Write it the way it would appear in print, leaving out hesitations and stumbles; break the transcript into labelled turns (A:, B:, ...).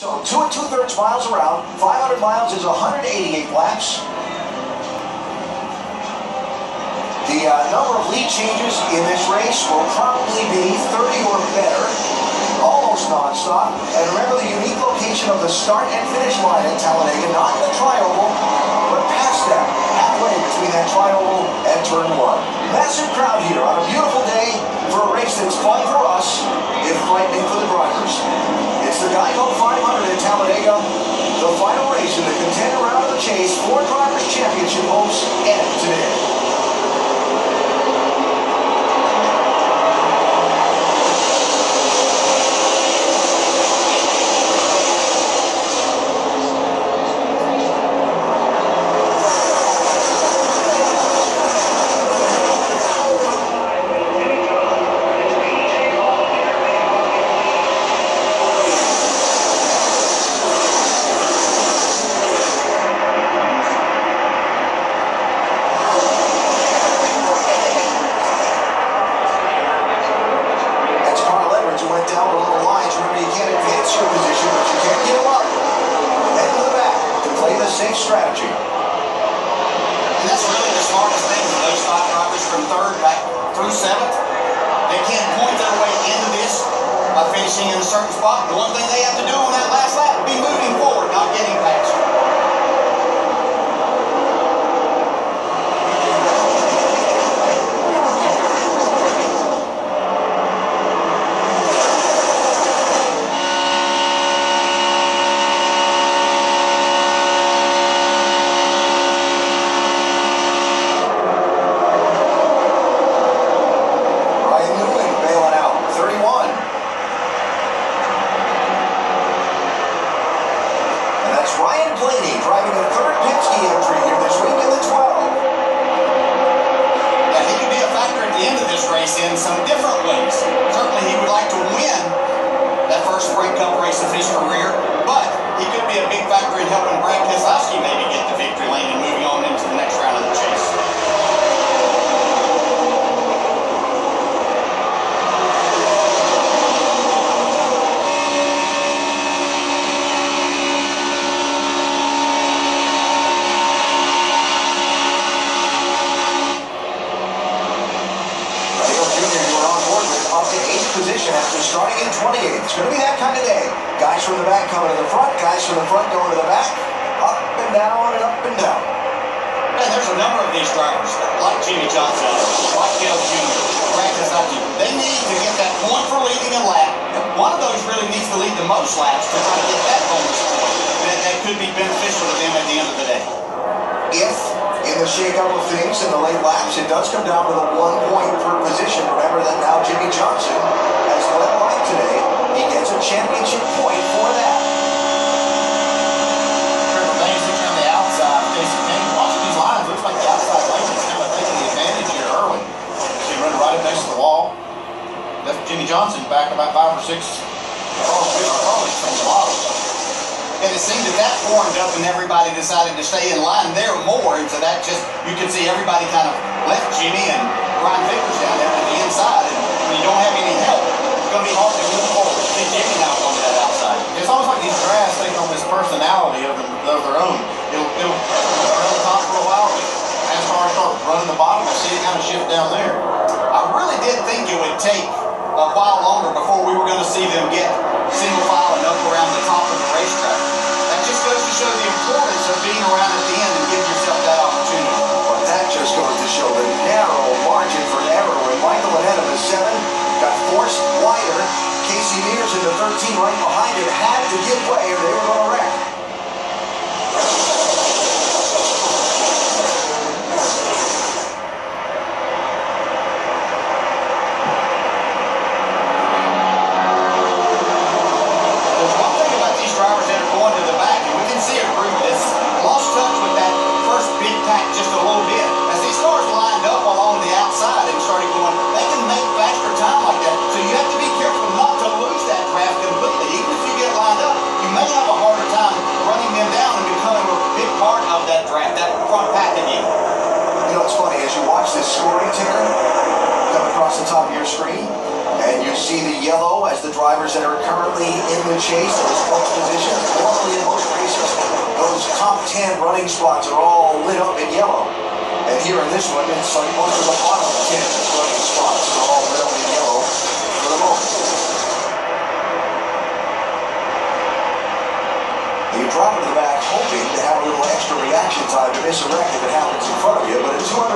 A: So 2 2/3 miles around, 500 miles is 188 laps. The number of lead changes in this race will probably be 30 or better, almost non-stop. And remember the unique location of the start and finish line at Talladega, not in the tri-oval, but past that, halfway between that tri-oval and turn 1. Massive crowd here on a beautiful day for a race that's fun for us, if frightening for the drivers. It's the Geico 500 at Talladega. The final race in the contender round of the chase. 4 drivers' championship hopes end today. Safe strategy.
B: And that's really the smartest thing for those 5 drivers from 3rd back through 7th. They can't point their way into this by finishing in a certain spot. The one thing they have to do on that last lap will be moving forward, not getting past.
A: Driving the 3rd Penske entry here this week in the 12.
B: Yeah, he could be a factor at the end of this race in some different ways. Certainly he would like to win that first Sprint Cup race of his career, but he could be a big factor in helping Brad Keselowski maybe get the victory lane and moving on into the next round of the chase.
A: Position after starting in 28th. It's going to be that kind of day. Guys from the back coming to the front, guys from the front going to the back, up and down and up and down.
B: And there's a number of these drivers, like Jimmie Johnson, like Dale Jr., Brad Keselowski. They need to get that point for leading a lap. One of those really needs to lead the most laps to try to get that bonus point. That could be beneficial to them at the end of the day.
A: If, in the shake-up of things in the late laps, it does come down to the 1 point per position. Remember that now Jimmie Johnson has led light today. He gets a championship point for that.
B: Basic on the outside. Watching these lines, looks like the outside lane is kind of taking the advantage here early. See, running right up next to the wall. That's Jimmie Johnson back about 5 or 6 cars from the bottom. And it seemed that formed up and everybody decided to stay in line there more, and so that just, you can see everybody kind of left Jimmie and Brian Vickers down there to the inside, and when you don't have any help, it's going to be hard to move forward. See Jimmie now going to that outside.
C: It's almost like these drafts take on this personality of their own. It'll run the top for a while, but as cars start running the bottom, I see it kind of shift down there.
B: I really did think it would take a while longer before we were going to see them get single file and up around the top of the racetrack. That just goes to show the importance of being around at the end and give yourself that opportunity.
A: But that just goes to show the narrow margin for error when Michael ahead of the 7 got forced wider. Casey Mears in the 13 right behind it had to give way or they were going to wreck.
B: Just a little bit. As these cars lined up along the outside and started going, they can make faster time like that. So you have to be careful not to lose that draft completely. Even if you get lined up, you may have a harder time running them down and becoming a big part of that draft, that front pack again.
A: You know, it's funny, as you watch this scoring ticker come across the top of your screen, and you see the yellow as the drivers that are currently in the chase, those close positions. top 10 running spots are all lit up in yellow. And here in this one, it's like most of the bottom 10 running spots are all lit up in yellow for the moment. You drop into the back hoping to have a little extra reaction time to miss a wreck if it happens in front of you, but at 200